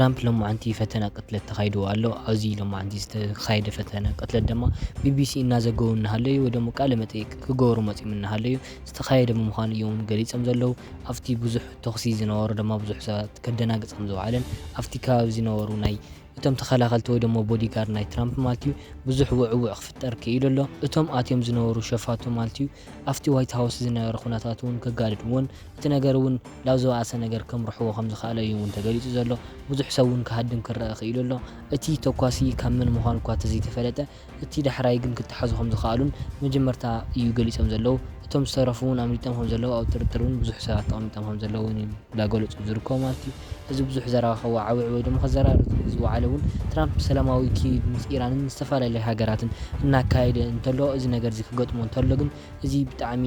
ትራምፕ لما عندي فتنة قتلت تخايدو قالو أزي لما عندي خايد فتنة قتلت دما بي بي سي نازقو نهالي ودمو قال متيك كغورو متي من نهالي استخايد مخان يوم قريص امزلو افتي بزح تخسي زنور دما بزح سات كدناقص امزو علن افتي كابزي نورو ناي እቶም ተኸላኸልቲ ወይ ደሞ ቦዲጋርድ ናይ ትራምፕ ማልትዩ ብዙሕ ውዕውዕ ክፍጠር ክኢሉ ኣሎ እቶም ኣትዮም ዝነበሩ ሸፋቱ ማልትዩ ኣፍቲ ዋይት ሃውስ ዝነበረ ኩነታት እውን ከጋድድ እውን እቲ ነገር እውን ላብ ዝባእሰ ነገር ከምርሕዎ ከም ዝኽኣለ እዩ እውን ተገሊጹ ዘሎ ብዙሕ ሰብ እውን ክሃድም ክረአ ክኢሉ ኣሎ እቲ ተኳሲ ካብ ምን ምዃኑ እኳ ተዘይተፈለጠ እቲ ዳሕራይ ግን ክትሓዙ ከም ዝኽኣሉን መጀመርታ እዩ ገሊጾም ዘለዉ እቶም ዝተረፉ እውን ኣምሊጦም ከም ዘለዉ ኣብ ጥርጥር እውን ብዙሕ ሰባት ተቐሚጦም ከም ዘለዉ እንዳገለጹ ዝርከቡ ማለት እዩ እዚ ብዙሕ ዘረባ ከዋዓውዕ ወይ ደሞ ከዘራርብ ዝወዓለ እውን ትራምፕ ሰላማዊ ኪድ ምስ ኢራንን ዝተፈላለዩ ሃገራትን እናካየደ እንተሎ እዚ ነገር እዚ ክገጥሞ እንተሎ ግን እዚ ብጣዕሚ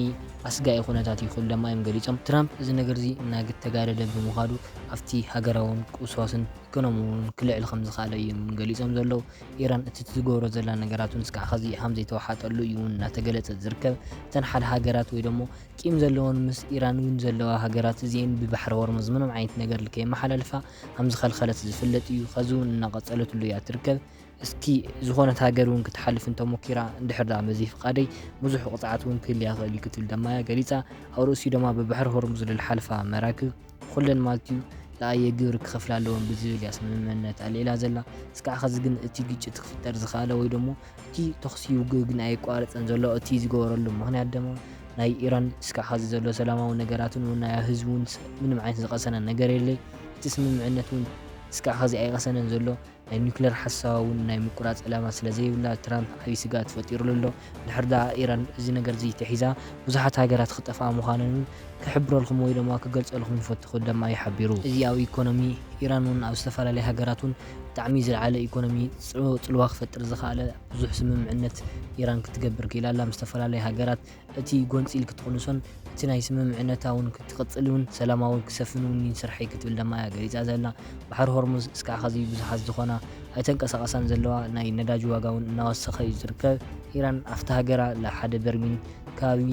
ኣስጋኢ ኩነታት ይኹን ደማ እዮም ገሊፆም ትራምፕ እዚ ነገር እዚ እናተጋደደ ብምዃዱ ኣብቲ ሃገራውን ቁስዋስን ኢኮኖሚውን ክልዕል ከም ዝኽኣለ እዮም ገሊፆም ዘለዉ ኢራን እቲ ትገብሮ ዘላ ነገራት እውን እስካዕ ኸዚ ከምዘይተዋሓጠሉ እዩ እውን እናተገለፀ ዝርከብ እተን ሓደ ሃገራት ወይ ደሞ ቂም ዘለዎን ምስ ኢራን እውን ዘለዋ ሃገራት እዚአን ብባሕሪ ሆርሙዝ ምንም ዓይነት ነገር ከይመሓላልፋ ከም ዝኸልኸለት ዝፍለጥ እዩ ኸዚ እውን እናቐፀለትሉ እያ ትርከብ እስኪ ዝኾነት ሃገር እውን ክትሓልፍ እንተሞኪራ እንድሕር ዳ በዚ ፍቃደይ ብዙሕ ቅፅዓት እውን ክህልያ ክእል ክትብል ደማ ገሊፃ ኣብ ርእሲኡ ድማ ብባሕሪ ሆርሙዝ ልሓልፋ መራክብ ኩለን ማለት እዩ ለኣየ ግብሪ ክኸፍላ ኣለዎን ብዝብል እያ ስምምዕነት ኣልዒላ ዘላ እስካዕ ኸዚ ግን እቲ ግጭት ክፍጠር ዝኽኣለ ወይ ደሞ እቲ ተኽሲ ውግእ ግን ኣይቋረፀን ዘሎ እቲ ዝገበረሉ ምኽንያት ደሞ ናይ ኢራን እስካዕ ኸዚ ዘሎ ሰላማዊ ነገራትን እውን ናይ ህዝቢ እውን ምንም ዓይነት ዝቐሰነ ነገር የለይ እቲ ስምምዕነት እውን እስካዕ ኸዚ ኣይቐሰነን ዘሎ ናይ ኒውክለር ሓሳብ እውን ናይ ምቁራፅ ዕላማ ስለ ዘይብላ ትራምፕ ዓብዪ ስጋት ፈጢሩሉ ኣሎ ድሕር ዳ ኢራን እዚ ነገር እዚ ተሒዛ ብዙሓት ሃገራት ክጠፍኣ ምዃነን ክሕብረልኩም ወይ ድማ ክገልፀልኩም ይፈትኹ ደማ ይሓቢሩ እዚ ኣብ ኢኮኖሚ ኢራን እውን ኣብ ዝተፈላለዩ ሃገራት እውን ብጣዕሚ ዝለዓለ ኢኮኖሚ ፅልዋ ክፈጥር ዝኽኣለ ብዙሕ ስምምዕነት ኢራን ክትገብር ክኢላ ኣላ ምስ ዝተፈላለዩ ሃገራት እቲ ጎንፂል ክትቕንሶን እቲ ናይ ስምምዕነታ እውን ክትቕፅል እውን ሰላማዊ ክሰፍን እውን ይስርሐይ ክትብል ደማ እያ ገሊፃ ዘላ ባሕሪ ሆርሙዝ እስካዕ ኸዚ ብዙሓት ዝኾና ኣይተንቀሳቐሳን ዘለዋ ናይ ነዳጅ ዋጋ እውን እናወሰኸ እዩ ዝርከብ ኢራን ኣብቲ ሃገራ ለሓደ በርሚል ከባቢ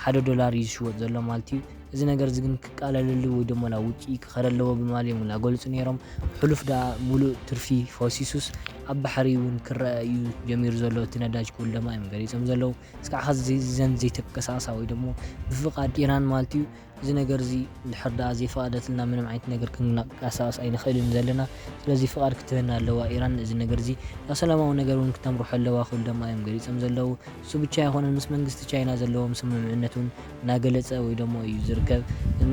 $1 እዩ ዝሽወጥ ዘሎ ማለት እዩ እዚ ነገር እዚ ግን ክቃለለሉ ወይ ደሞ ናብ ውጪ ክኸድ ኣለዎ ብምባል እዮም እናገለፁ ነይሮም ሕሉፍ ዳ ሙሉእ ትርፊ ፎሲሱስ ኣብ ባሕሪ እውን ክረአ እዩ ጀሚሩ ዘሎ እቲ ነዳጅ ክብል ደማ እዮም ገሊፆም ዘለዉ እስካዕ ኸዚ ዘን ዘይተንቀሳቐሳ ወይ ደሞ ብፍቓድ ኢራን ማለት እዩ እዚ ነገር እዚ ድሕር ዳ ዘይፈቐደትልና ምንም ዓይነት ነገር ክንቀሳቐስ ኣይንኽእልን ዘለና ስለዚ ፍቓድ ክትበና ኣለዋ ኢራን እዚ ነገር እዚ ናብ ሰላማዊ ነገር እውን ክተምርሖ ኣለዋ ክብል ደማ እዮም ገሊፆም ዘለዉ እሱ ብቻ ኣይኮነን ምስ መንግስቲ ቻይና ዘለዎም ስምምዕነት እውን እናገለፀ ወይ ደሞ እዩ ዝርከብ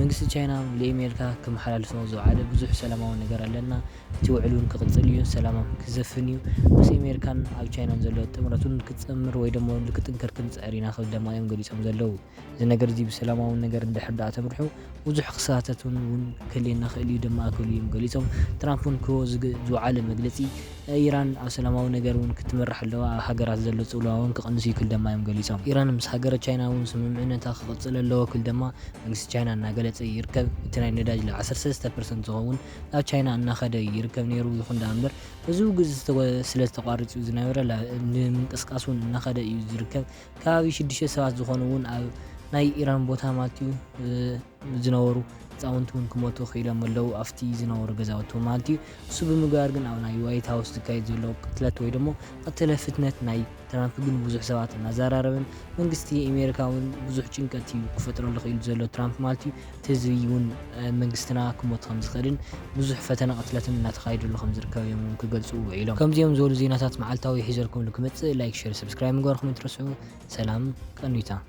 መንግስቲ ቻይና ለአሜሪካ ክመሓላልፎ ዝወዓደ ብዙሕ ሰላማዊ ነገር ኣለና እቲ ውዕል እውን ክቕፅል እዩ ሰላማዊ ክዘፍን እዩ ምስ ኣሜሪካን ኣብ ቻይናን ዘሎ ጥምረት እውን ክትፀምር ወይ ደሞ ክጥንከር ክንፅዕር ኢና ክብል ደማ እዮም ገሊፆም ዘለዉ እዚ ነገር እዚ ብሰላማዊ ነገር እንድሕር ዳ ተምርሑ ብዙሕ ክሳተት እውን ክህልየና ክእል እዩ ደማ ክብሉ እዮም ገሊፆም ትራምፕ እውን ክህቦ ዝወዓለ መግለፂ ኢራን ኣብ ሰላማዊ ነገር እውን ክትመራሕ ኣለዋ ኣብ ሃገራት ዘሎ ፅልዋ እውን ክቕንስ እዩ ክብል ደማ እዮም ገሊፆም ኢራን ምስ ሃገረ ቻይና እውን ስምምዕነታ ክቕፅል ኣለዎ ክብል ደማ መንግስቲ ቻይና እናገለፀ ይርከብ እቲ ናይ ነዳጅ ለ13% ዝኸውን ናብ ቻይና እናኸደ ይርከብ ነይሩ ይኹን ዳ እምበር ብዙ ግዜ ስለ ዝተቋረፁ ዝነበረ ንምንቅስቃስ እውን እናኸደ እዩ ዝርከብ ከባቢ 6 ሰባት ዝኾኑ እውን ኣብ ናይ ኢራን ቦታ ማለት እዩ ዝነበሩ ህፃውንቲ እውን ክሞቱ ክኢሎም ኣለዉ ኣብቲ ዝነበሩ ገዛውቲ ማለት እዩ እሱ ብምግባር ግን ኣብ ናይ ዋይት ሃውስ ዝካየድ ዘሎ ቅትለት ወይ ደሞ ቀተለ ፍትነት ናይ ትራምፕ ግን ብዙሕ ሰባት እናዘራረብን መንግስቲ ኣሜሪካ እውን ብዙሕ ጭንቀት እዩ ክፈጥረሉ ክኢሉ ዘሎ ትራምፕ ማለት እዩ እቲ ህዝቢ እውን መንግስትና ክሞት ከም ዝኽእልን ብዙሕ ፈተና ቅትለትን እናተኻየደሉ ከም ዝርከብ እዮም ክገልፁ ውዒሎም ከምዚኦም ዝበሉ ዜናታት መዓልታዊ ሒዘልኩም ክመፅእ ላይክ ሼር ሰብስክራይብ ምግባርኩም ይትረስዑ ሰላም ቀኒታ